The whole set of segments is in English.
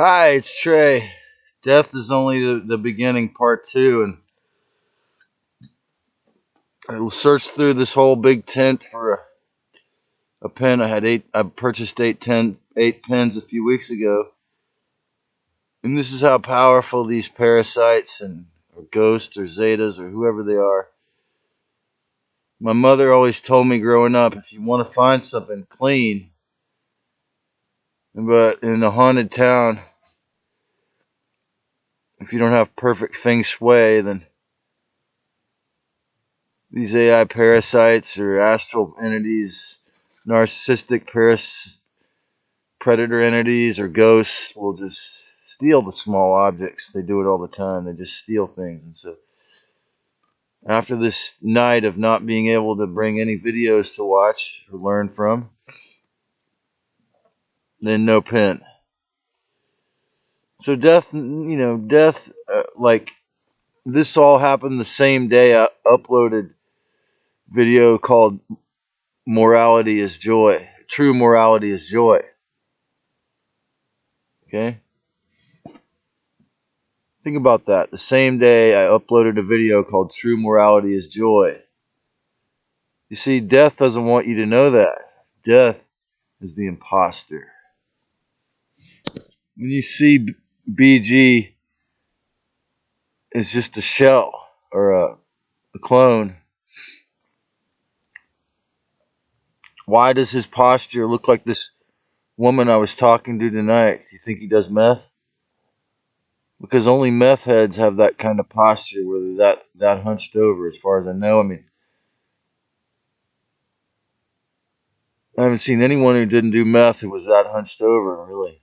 Hi, it's Trey. Death is only the beginning, part two, and I searched through this whole big tent for a pen. I purchased eight pens a few weeks ago, and this is how powerful these parasites and or ghosts or zetas or whoever they are. My mother always told me growing up, if you want to find something clean, but in a haunted town, if you don't have perfect feng shui, then these AI parasites or astral entities, narcissistic predator entities or ghosts will just steal the small objects. They do it all the time. They just steal things. And so after this night of not being able to bring any videos to watch or learn from, then no pen. So death, like this all happened the same day I uploaded video called Morality is Joy. True morality is joy. Okay? Think about that. The same day I uploaded a video called True Morality is Joy. You see, death doesn't want you to know that. Death is the imposter. When you see BG is just a shell or a clone, why does his posture look like this woman I was talking to tonight? You think he does meth? Because only meth heads have that kind of posture where they're that hunched over, as far as I know. I mean, I haven't seen anyone who didn't do meth who was that hunched over, really.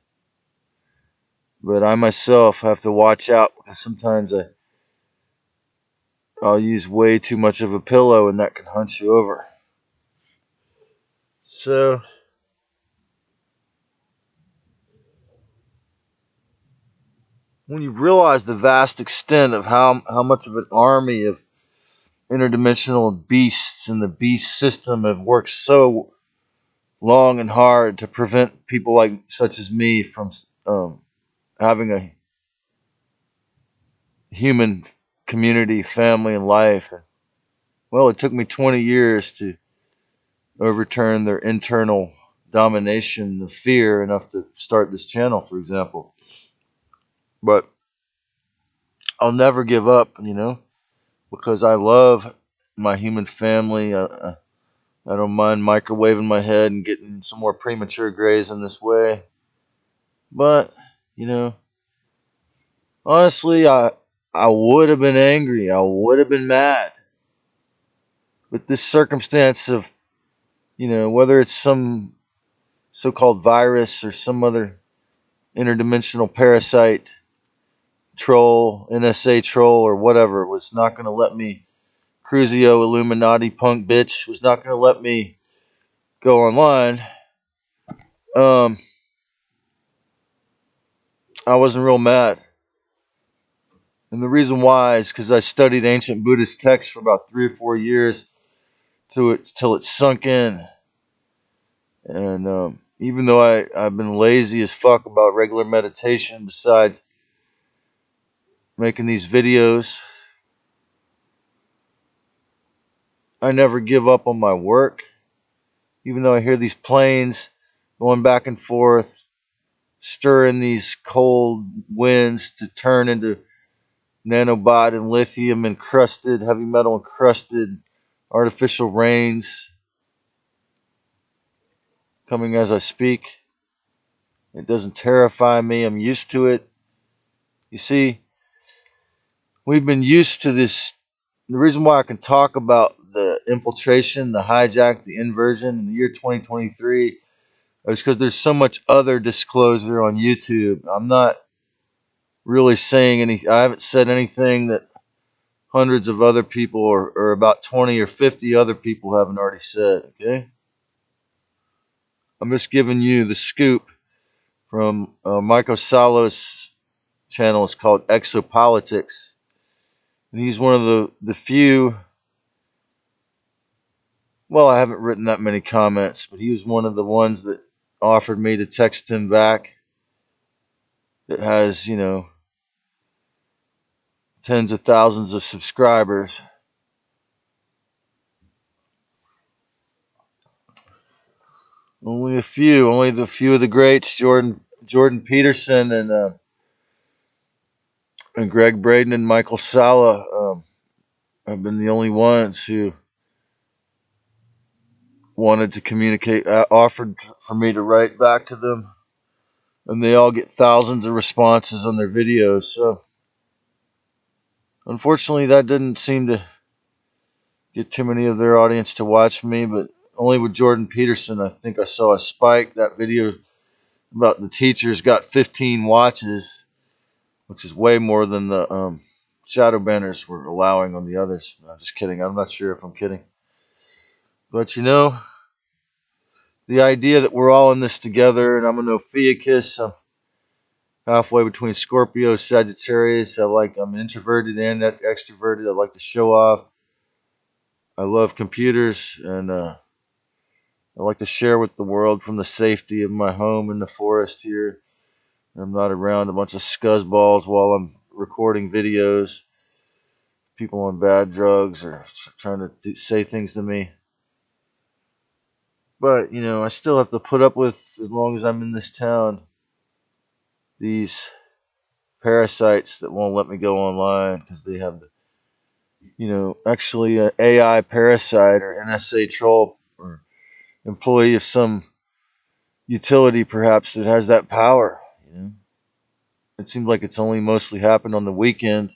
But I myself have to watch out because sometimes I'll use way too much of a pillow and that can hunch you over. So when you realize the vast extent of how much of an army of interdimensional beasts in the beast system have worked so long and hard to prevent people like such as me from having a human community, family, and life. Well, it took me 20 years to overturn their internal domination of fear enough to start this channel, for example. But I'll never give up, because I love my human family. I don't mind microwaving my head and getting some more premature grays in this way. But, you know, honestly, I would have been angry. I would have been mad. But this circumstance of, whether it's some so called virus or some other interdimensional parasite troll, NSA troll, or whatever, was not going to let me, Cruzio Illuminati punk bitch, was not going to let me go online. Um, I wasn't real mad. And the reason why is because I studied ancient Buddhist texts for about 3 or 4 years till it sunk in. And even though I've been lazy as fuck about regular meditation, besides making these videos, I never give up on my work. Even though I hear these planes going back and forth, stirring these cold winds to turn into nanobot and lithium encrusted, heavy metal encrusted artificial rains coming as I speak. It doesn't terrify me. I'm used to it. You see, we've been used to this. The reason why I can talk about the infiltration, the hijack, the inversion in the year 2023 is because there's so much other disclosure on YouTube. I'm not really saying I haven't said anything that hundreds of other people or about 20 or 50 other people haven't already said, okay? I'm just giving you the scoop from Michael Salo's channel. It's called Exopolitics. And he's one of the few, well, I haven't written that many comments, but he was one of the ones that offered me to text him back. that has, tens of thousands of subscribers. Only a few, only the few of the greats, Jordan Peterson and Greg Braden and Michael Salla have been the only ones who wanted to communicate, offered for me to write back to them, and they all get thousands of responses on their videos. So unfortunately, that didn't seem to get too many of their audience to watch me, but only with Jordan Peterson, I think I saw a spike. That video about the teachers got 15 watches, which is way more than the shadow banners were allowing on the others. No, just kidding. I'm not sure if I'm kidding. But the idea that we're all in this together, and I'm an Ophiuchus. I'm halfway between Scorpio, Sagittarius. I'm introverted and extroverted. I like to show off. I love computers, and I like to share with the world from the safety of my home in the forest here. I'm not around a bunch of scuzzballs while I'm recording videos. People on bad drugs or trying to say things to me. But, I still have to put up with, as long as I'm in this town, these parasites that won't let me go online because they have actually an AI parasite or NSA troll or employee of some utility perhaps that has that power. It seems like it's only mostly happened on the weekend.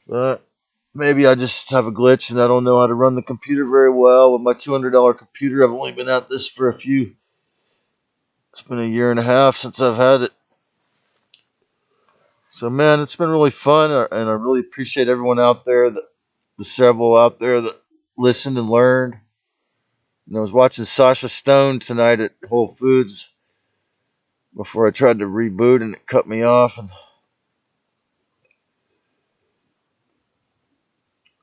But maybe I just have a glitch and I don't know how to run the computer very well. With my $200 computer, I've only been at this for it's been a year and a half since I've had it. So, man, it's been really fun, and I really appreciate everyone out there, the several out there that listened and learned. And I was watching Sasha Stone tonight at Whole Foods before I tried to reboot, and it cut me off. And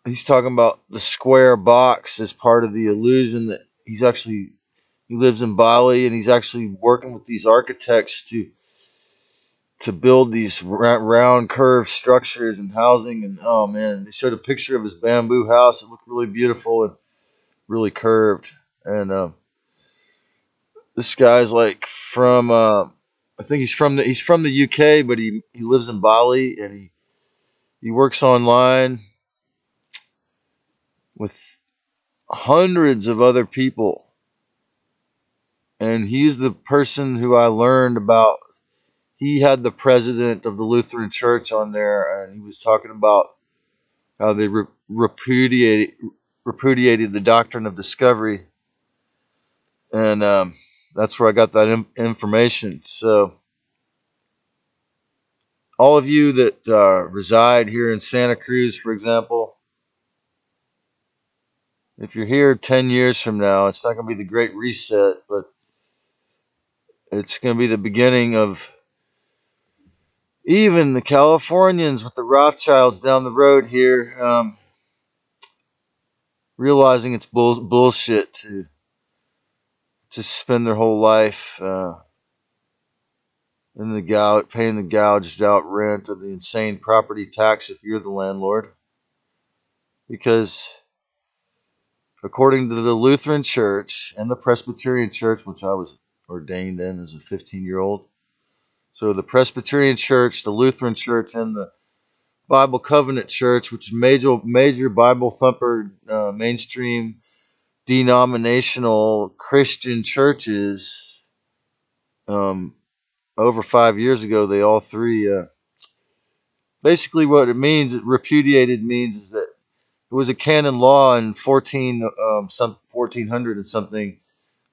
he's talking about the square box as part of the illusion that he lives in Bali, and he's actually working with these architects to build these round curved structures and housing. And oh man, they showed a picture of his bamboo house. It looked really beautiful and really curved. And this guy's like from I think he's from the UK, but he lives in Bali, and he works online with hundreds of other people. And he's the person who I learned about. He had the president of the Lutheran Church on there, and he was talking about how they repudiated the doctrine of discovery, and that's where I got that information. So, all of you that reside here in Santa Cruz, for example, if you're here 10 years from now, it's not going to be the Great Reset, but it's going to be the beginning of even the Californians with the Rothschilds down the road here, realizing it's bullshit to spend their whole life in paying the gouged out rent or the insane property tax if you're the landlord. Because according to the Lutheran Church and the Presbyterian Church, which I was ordained in as a 15-year-old, so the Presbyterian Church, the Lutheran Church, and the Bible Covenant Church, which is major Bible thumper, mainstream denominational Christian churches, over 5 years ago, they all three basically what it means, it repudiated means is that it was a canon law in 1400 and something.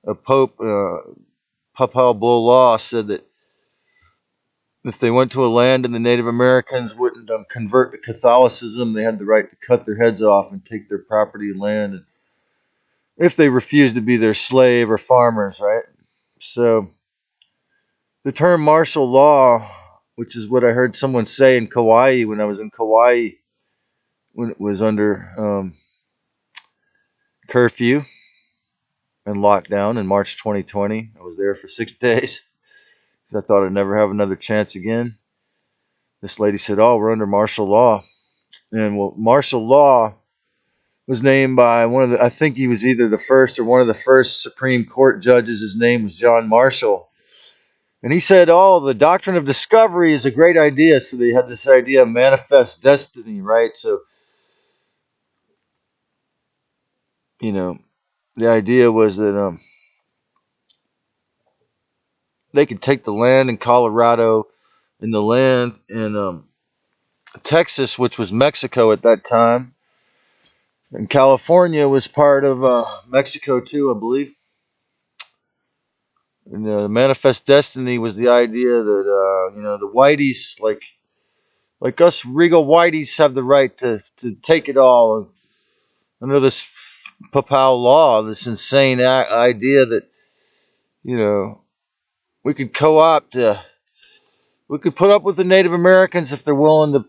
A papal bull law said that if they went to a land and the Native Americans wouldn't convert to Catholicism, they had the right to cut their heads off and take their property and land, and if they refused to be their slave or farmers, right? So the term martial law, which is what I heard someone say in Kauai when I was in Kauai when it was under curfew and lockdown in March 2020. I was there for 6 days. 'cause I thought I'd never have another chance again. This lady said, "Oh, we're under martial law." And well, martial law was named by one of the, I think he was either the first or one of the first Supreme Court judges. His name was John Marshall. And he said, "Oh, the doctrine of discovery is a great idea." So they had this idea of manifest destiny, right? So, you know, the idea was that they could take the land in Colorado and the land in Texas, which was Mexico at that time. And California was part of Mexico too, I believe. And manifest destiny was the idea that the whiteys, like us regal whiteys, have the right to take it all under this papal law. This insane idea that we could co-opt, we could put up with the Native Americans if they're willing to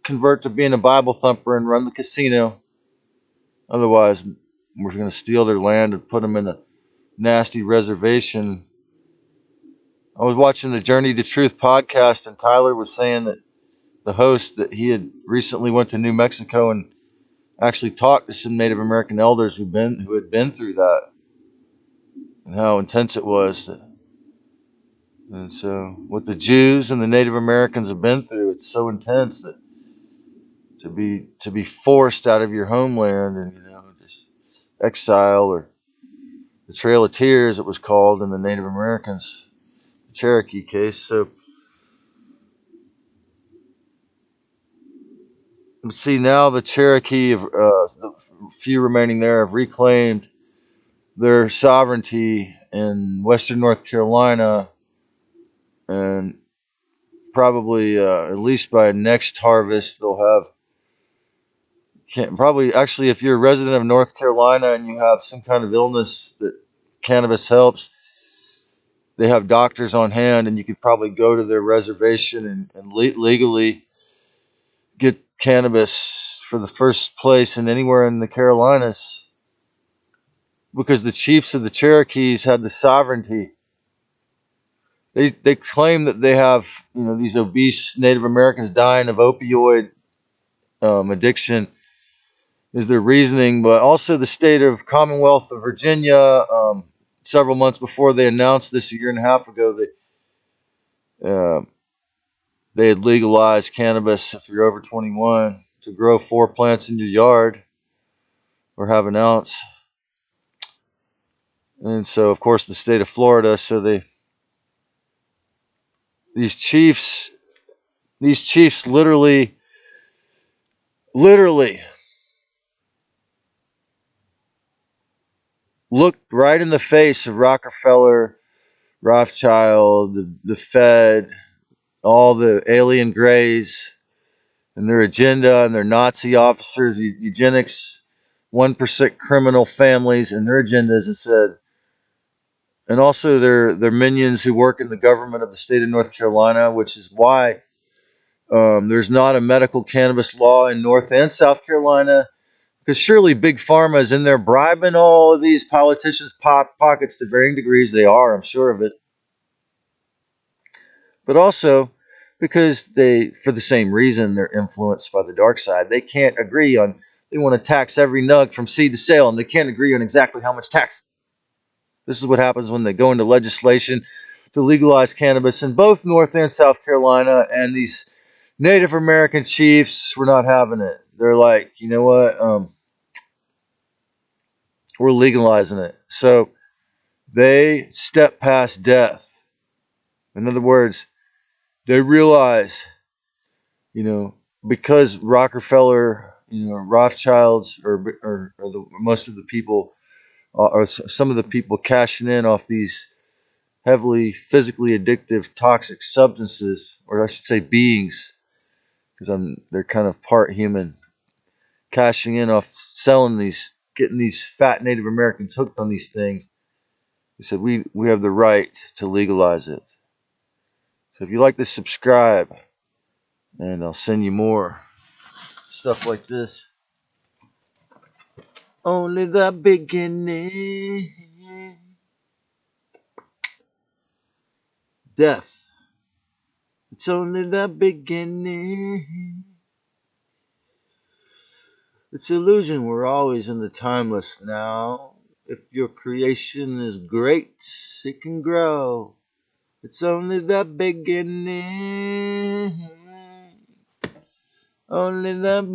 convert to being a Bible thumper and run the casino. Otherwise, we're going to steal their land and put them in a nasty reservation. I was watching the Journey to Truth podcast, and Tyler was saying that the host, that he had recently went to New Mexico and actually talked to some Native American elders who had been through that and how intense it was. And so, what the Jews and the Native Americans have been through, it's so intense that to be forced out of your homeland and just exile, or the Trail of Tears, it was called in the Native Americans, the Cherokee case. So, see, now the Cherokee, the few remaining there, have reclaimed their sovereignty in Western North Carolina, and probably at least by next harvest they'll have. Probably, actually, if you're a resident of North Carolina and you have some kind of illness that cannabis helps, they have doctors on hand, and you could probably go to their reservation and legally get cannabis for the first place in anywhere in the Carolinas, because the chiefs of the Cherokees had the sovereignty. They claim that they have these obese Native Americans dying of opioid addiction is their reasoning, but also the state of Commonwealth of Virginia. Several months before they announced this, a year and a half ago, uh, they had legalized cannabis if you're over 21 to grow 4 plants in your yard or have an ounce. And so, of course, the state of Florida. So these chiefs literally looked right in the face of Rockefeller, Rothschild, the Fed, all the alien grays, and their agenda, and their Nazi officers, eugenics, 1% criminal families, and their agendas, and said, and also their minions who work in the government of the state of North Carolina, which is why there's not a medical cannabis law in North and South Carolina, because surely Big Pharma is in there bribing all of these politicians' pockets to varying degrees. They are, I'm sure of it. But also because for the same reason, they're influenced by the dark side. They can't agree on, they want to tax every nug from seed to sale, and they can't agree on exactly how much tax. This is what happens when they go into legislation to legalize cannabis in both North and South Carolina, and these Native American chiefs were not having it. They're like, you know what? We're legalizing it. So they step past death. In other words, they realize, because Rockefeller, Rothschilds, or most of the people, or some of the people cashing in off these heavily physically addictive toxic substances, or I should say beings, because they're kind of part human, cashing in off selling these, getting these fat Native Americans hooked on these things. They said we have the right to legalize it. So if you like this, subscribe, and I'll send you more stuff like this. Only the beginning. Death. It's only the beginning. It's illusion, we're always in the timeless now. If your creation is great, it can grow. It's only the beginning. Only the